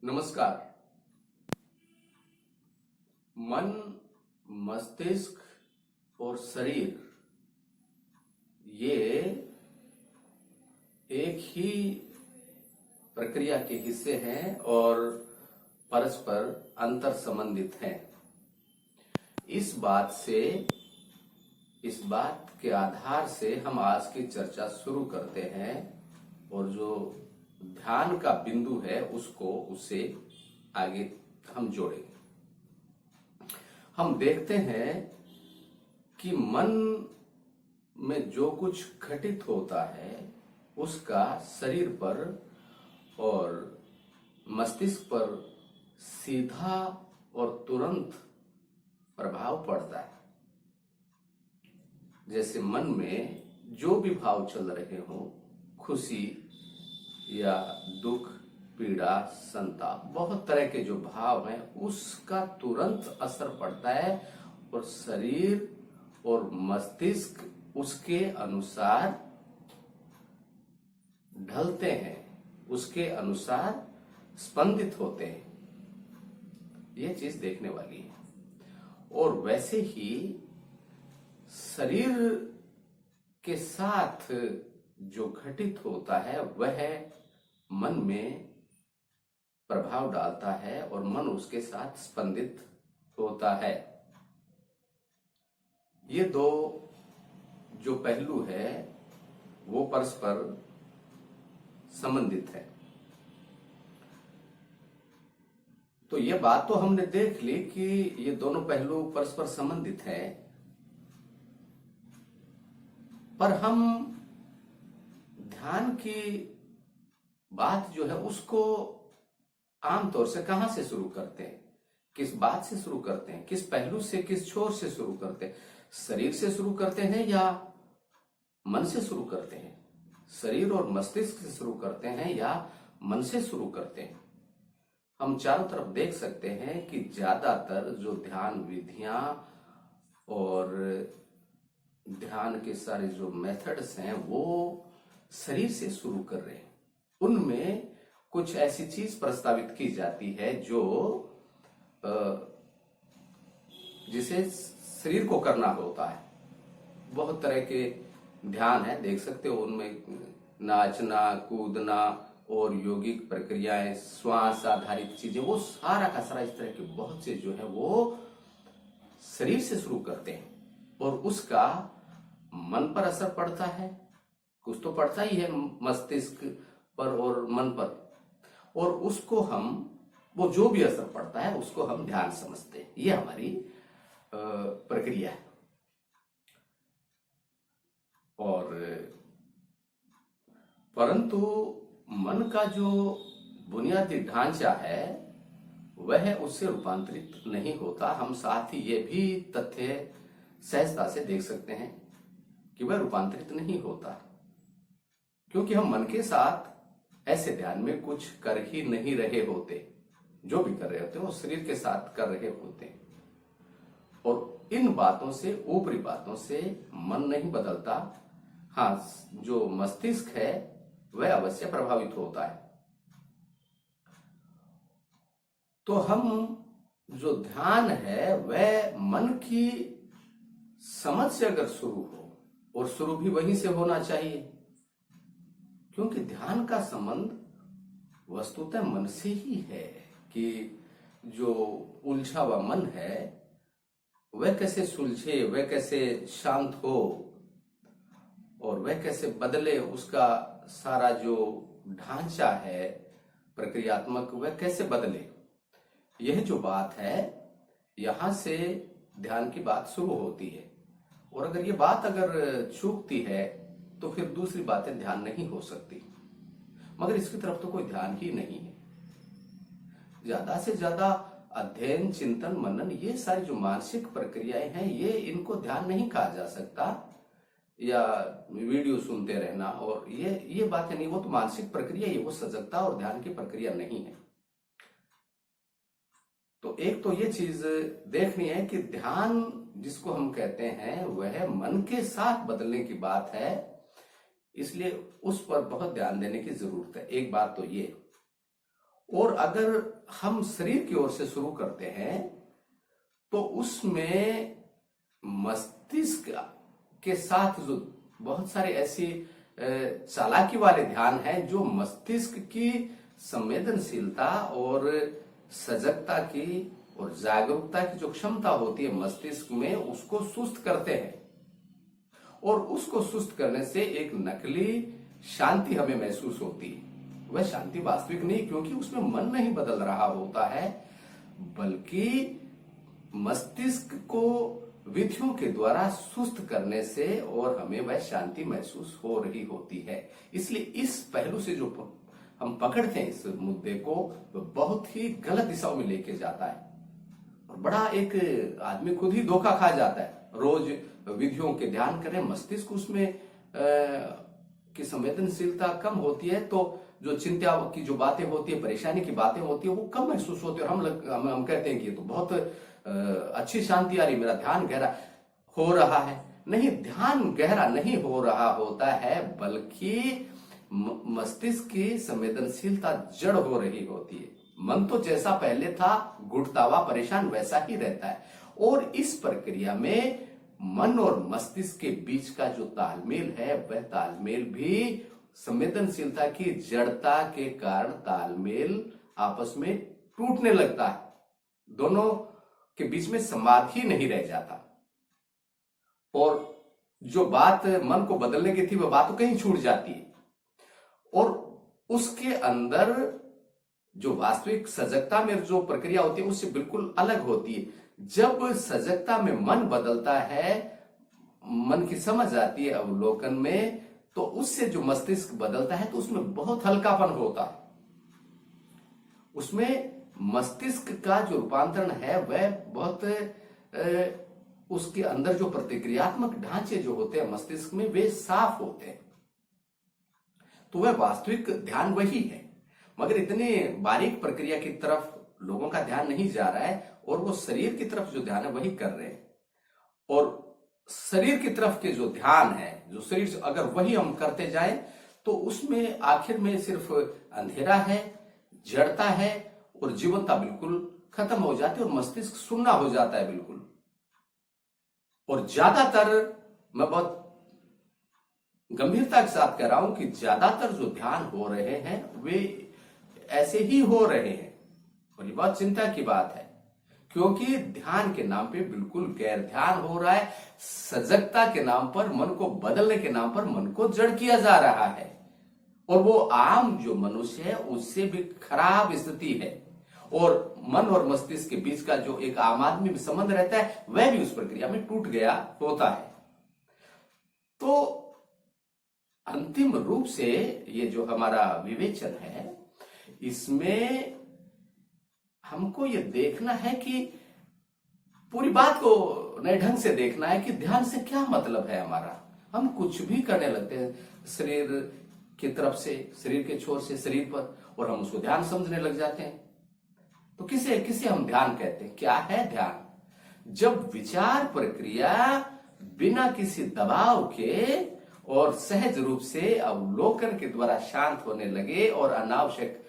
नमस्कार। मन, मस्तिष्क और शरीर ये एक ही प्रक्रिया के हिस्से हैं और परस्पर अंतर संबंधित हैं। इस बात के आधार से हम आज की चर्चा शुरू करते हैं और जो ध्यान का बिंदु है उससे आगे हम जोड़ेंगे। हम देखते हैं कि मन में जो कुछ घटित होता है उसका शरीर पर और मस्तिष्क पर सीधा और तुरंत प्रभाव पड़ता है। जैसे मन में जो भी भाव चल रहे हो, खुशी या दुख, पीड़ा, संताप, बहुत तरह के जो भाव हैं उसका तुरंत असर पड़ता है और शरीर और मस्तिष्क उसके अनुसार ढलते हैं, उसके अनुसार स्पंदित होते हैं। ये चीज देखने वाली है। और वैसे ही शरीर के साथ जो घटित होता है वह मन में प्रभाव डालता है और मन उसके साथ स्पंदित होता है। ये दो जो पहलू है वो परस्पर संबंधित है। तो ये बात तो हमने देख ली कि ये दोनों पहलू परस्पर संबंधित हैं, पर हम ध्यान की बात जो है उसको आमतौर से कहां से शुरू करते हैं, किस बात से शुरू करते हैं, किस पहलू से, किस छोर से शुरू करते हैं? शरीर से शुरू करते हैं या मन से शुरू करते हैं? शरीर और मस्तिष्क से शुरू करते हैं या मन से शुरू करते हैं? हम चारों तरफ देख सकते हैं कि ज्यादातर जो ध्यान विधियां और ध्यान के सारे जो मेथड्स हैं वो शरीर से शुरू कर रहे हैं। उनमें कुछ ऐसी चीज प्रस्तावित की जाती है जो जिसे शरीर को करना होता है। बहुत तरह के ध्यान है, देख सकते हो, उनमें नाचना, कूदना और यौगिक प्रक्रियाएं, श्वास आधारित चीजें, वो सारा का सारा इस तरह के बहुत से जो है वो शरीर से शुरू करते हैं और उसका मन पर असर पड़ता है। कुछ तो पड़ता ही है मस्तिष्क पर और मन पर, और उसको हम, वो जो भी असर पड़ता है उसको हम ध्यान समझते हैं। ये हमारी प्रक्रिया है। और परंतु मन का जो बुनियादी ढांचा है वह उससे रूपांतरित नहीं होता। हम साथ ही ये भी तथ्य सहजता से देख सकते हैं कि वह रूपांतरित नहीं होता, क्योंकि हम मन के साथ ऐसे ध्यान में कुछ कर ही नहीं रहे होते। जो भी कर रहे होते हैं वो शरीर के साथ कर रहे होते हैं और इन बातों से, ऊपरी बातों से मन नहीं बदलता। हाँ, जो मस्तिष्क है वह अवश्य प्रभावित होता है। तो हम जो ध्यान है वह मन की समझ से अगर शुरू हो, और शुरू भी वहीं से होना चाहिए, क्योंकि ध्यान का संबंध वस्तुतः मन से ही है कि जो उलझा हुआ मन है वह कैसे सुलझे, वह कैसे शांत हो और वह कैसे बदले, उसका सारा जो ढांचा है प्रक्रियात्मक वह कैसे बदले। यह जो बात है, यहां से ध्यान की बात शुरू होती है। और अगर ये बात अगर चूकती है तो फिर दूसरी बातें ध्यान नहीं हो सकती। मगर इसकी तरफ तो कोई ध्यान ही नहीं है। ज्यादा से ज्यादा अध्ययन, चिंतन, मनन, ये सारी जो मानसिक प्रक्रियाएं हैं ये इनको ध्यान नहीं कहा जा सकता, या वीडियो सुनते रहना और ये बातें नहीं। वो तो मानसिक प्रक्रिया है, वो सजगता और ध्यान की प्रक्रिया नहीं है। तो एक तो ये चीज देखनी है कि ध्यान जिसको हम कहते हैं वह मन के साथ बदलने की बात है, इसलिए उस पर बहुत ध्यान देने की जरूरत है। एक बात तो ये। और अगर हम शरीर की ओर से शुरू करते हैं तो उसमें मस्तिष्क के साथ जो बहुत सारे ऐसी चालाकी वाले ध्यान हैं जो मस्तिष्क की संवेदनशीलता और सजगता की और जागरूकता की जो क्षमता होती है मस्तिष्क में, उसको सुस्त करते हैं। और उसको सुस्त करने से एक नकली शांति हमें महसूस होती है। वह शांति वास्तविक नहीं, क्योंकि उसमें मन नहीं बदल रहा होता है, बल्कि मस्तिष्क को विधियों के द्वारा सुस्त करने से और हमें वह शांति महसूस हो रही होती है। इसलिए इस पहलू से जो हम पकड़ते हैं इस मुद्दे को, वह बहुत ही गलत दिशाओं में लेके जाता है और बड़ा एक आदमी खुद ही धोखा खा जाता है। रोज विधियों के ध्यान करें, मस्तिष्क उसमें की संवेदनशीलता कम होती है, तो जो चिंता की जो बातें होती है, परेशानी की बातें होती है, वो कम महसूस होती है। और हम कहते हैं कि ये तो बहुत अच्छी शांति आ रही, मेरा ध्यान गहरा हो रहा है। नहीं, ध्यान गहरा नहीं हो रहा होता है, बल्कि मस्तिष्क की संवेदनशीलता जड़ हो रही होती है। मन तो जैसा पहले था, घुटता हुआ परेशान, वैसा ही रहता है। और इस प्रक्रिया में मन और मस्तिष्क के बीच का जो तालमेल है, वह तालमेल भी संवेदनशीलता की जड़ता के कारण तालमेल आपस में टूटने लगता है। दोनों के बीच में संवाद ही नहीं रह जाता और जो बात मन को बदलने की थी, वह बात तो कहीं छूट जाती है और उसके अंदर जो वास्तविक सजगता में जो प्रक्रिया होती है उससे बिल्कुल अलग होती है। जब सजगता में मन बदलता है, मन की समझ आती है अवलोकन में, तो उससे जो मस्तिष्क बदलता है तो उसमें बहुत हल्कापन होता है। उसमें मस्तिष्क का जो रूपांतरण है वह बहुत उसके अंदर जो प्रतिक्रियात्मक ढांचे जो होते हैं मस्तिष्क में, वे साफ होते हैं। तो वह वास्तविक ध्यान वही है, मगर इतने बारीक प्रक्रिया की तरफ लोगों का ध्यान नहीं जा रहा है और वो शरीर की तरफ जो ध्यान है वही कर रहे हैं। और शरीर की तरफ के जो ध्यान है, जो शरीर से अगर वही हम करते जाएं तो उसमें आखिर में सिर्फ अंधेरा है, जड़ता है और जीवनता बिल्कुल खत्म हो जाती है और मस्तिष्क सुन्ना हो जाता है बिल्कुल। और ज्यादातर, मैं बहुत गंभीरता के साथ कह रहा हूं कि ज्यादातर जो ध्यान हो रहे हैं वे ऐसे ही हो रहे हैं और ये बहुत चिंता की बात है, क्योंकि ध्यान के नाम पे बिल्कुल गैर ध्यान हो रहा है। सजगता के नाम पर, मन को बदलने के नाम पर मन को जड़ किया जा रहा है और वो आम जो मनुष्य है उससे भी खराब स्थिति है। और मन और मस्तिष्क के बीच का जो एक आम आदमी में संबंध रहता है वह भी उस प्रक्रिया में टूट गया होता है। तो अंतिम रूप से ये जो हमारा विवेचन है, इसमें हमको ये देखना है कि पूरी बात को नए ढंग से देखना है कि ध्यान से क्या मतलब है हमारा। हम कुछ भी करने लगते हैं शरीर की तरफ से, शरीर के छोर से शरीर पर, और हम उसको ध्यान समझने लग जाते हैं। तो किसे हम ध्यान कहते हैं? क्या है ध्यान? जब विचार प्रक्रिया बिना किसी दबाव के और सहज रूप से अवलोकन के द्वारा शांत होने लगे और अनावश्यक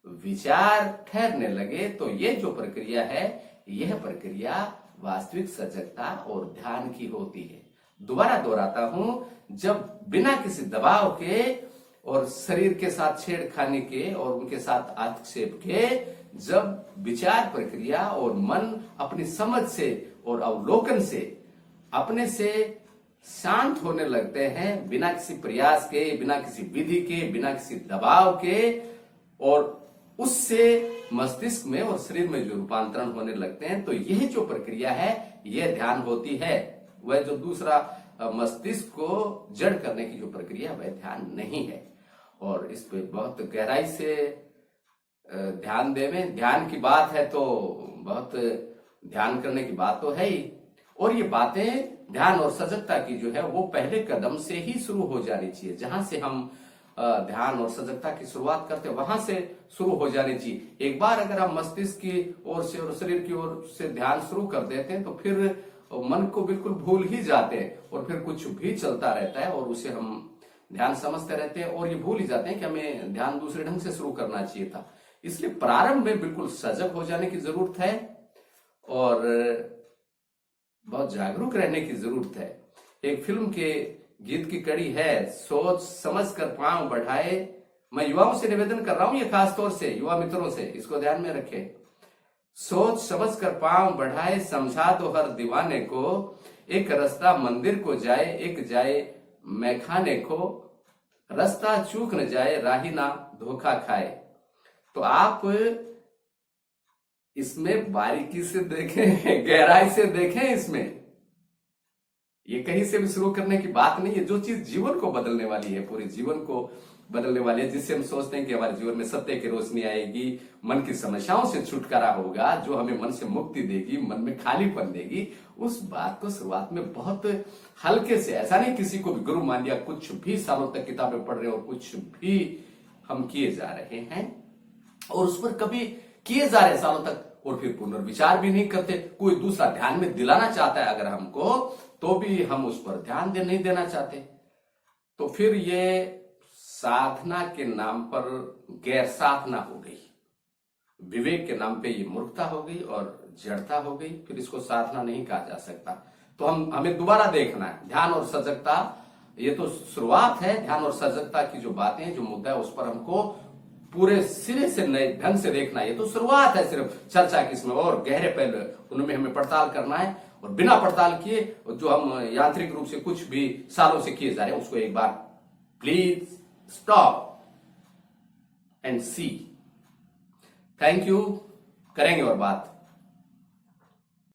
विचार ठहरने लगे, तो ये जो प्रक्रिया है, यह प्रक्रिया वास्तविक सजगता और ध्यान की होती है। दोबारा दोहराता हूं, जब बिना किसी दबाव के और शरीर के साथ छेड़खानी के और उनके साथ आक्षेप के, जब विचार प्रक्रिया और मन अपनी समझ से और अवलोकन से अपने से शांत होने लगते हैं, बिना किसी प्रयास के, बिना किसी विधि के, बिना किसी दबाव के, और उससे मस्तिष्क में और शरीर में जो रूपांतरण होने लगते हैं, तो यह जो प्रक्रिया है यह ध्यान होती है। वह जो दूसरा मस्तिष्क को जड़ करने की जो प्रक्रिया, वह ध्यान नहीं है। और इस पे बहुत गहराई से ध्यान देवें। ध्यान की बात है तो बहुत ध्यान करने की बात तो है ही, और ये बातें ध्यान और सजगता की जो है वो पहले कदम से ही शुरू हो जानी चाहिए। जहां से हम ध्यान और सजगता की शुरुआत करते हैं वहां से शुरू हो जानी चाहिए। एक बार अगर हम मस्तिष्क की ओर से और शरीर की ओर से ध्यान शुरू कर देते हैं तो फिर मन को बिल्कुल भूल ही जाते हैं और फिर कुछ भी चलता रहता है और उसे हम ध्यान समझते रहते हैं और ये भूल ही जाते हैं कि हमें ध्यान दूसरे ढंग से शुरू करना चाहिए था। इसलिए प्रारंभ में बिल्कुल सजग हो जाने की जरूरत है और बहुत जागरूक रहने की जरूरत है। एक फिल्म के गीत की कड़ी है, सोच समझ कर पांव बढ़ाए। मैं युवाओं से निवेदन कर रहा हूं, ये खास तौर से युवा मित्रों से, इसको ध्यान में रखें। सोच समझ कर पांव बढ़ाए, समझा दो हर दीवाने को, एक रास्ता मंदिर को जाए, एक जाए मैखाने को, रास्ता चूक न जाए, राही ना धोखा खाए। तो आप इसमें बारीकी से देखें, गहराई से देखें। इसमें ये कहीं से भी शुरू करने की बात नहीं है। जो चीज जीवन को बदलने वाली है, पूरे जीवन को बदलने वाली है, जिससे हम सोचते हैं कि हमारे जीवन में सत्य की रोशनी आएगी, मन की समस्याओं से छुटकारा होगा, जो हमें मन से मुक्ति देगी, मन में खालीपन देगी, उस बात को शुरुआत में बहुत हल्के से, ऐसा नहीं किसी को भी गुरु मान लिया, कुछ भी सालों तक किताबें पढ़ रहे हैं और कुछ भी हम किए जा रहे हैं और उस पर कभी किए जा रहे सालों तक और फिर पुनर्विचार भी नहीं करते। कोई दूसरा ध्यान में दिलाना चाहता है अगर हमको, तो भी हम उस पर ध्यान नहीं देना चाहते। तो फिर ये साधना के नाम पर गैर साधना हो गई, विवेक के नाम पे ये मूर्खता हो गई और जड़ता हो गई। फिर इसको साधना नहीं कहा जा सकता। तो हमें दोबारा देखना है। ध्यान और सजगता, ये तो शुरुआत है। ध्यान और सजगता की जो बातें, जो मुद्दा है, उस पर हमको पूरे सिरे से नए ढंग से देखना है। ये तो शुरुआत है सिर्फ चर्चा की, इसमें और गहरे पहलू उनमें हमें पड़ताल करना है और बिना पड़ताल किए जो हम यांत्रिक रूप से कुछ भी सालों से किए जा रहे हैं उसको एक बार please stop and see. Thank you. करेंगे और बात।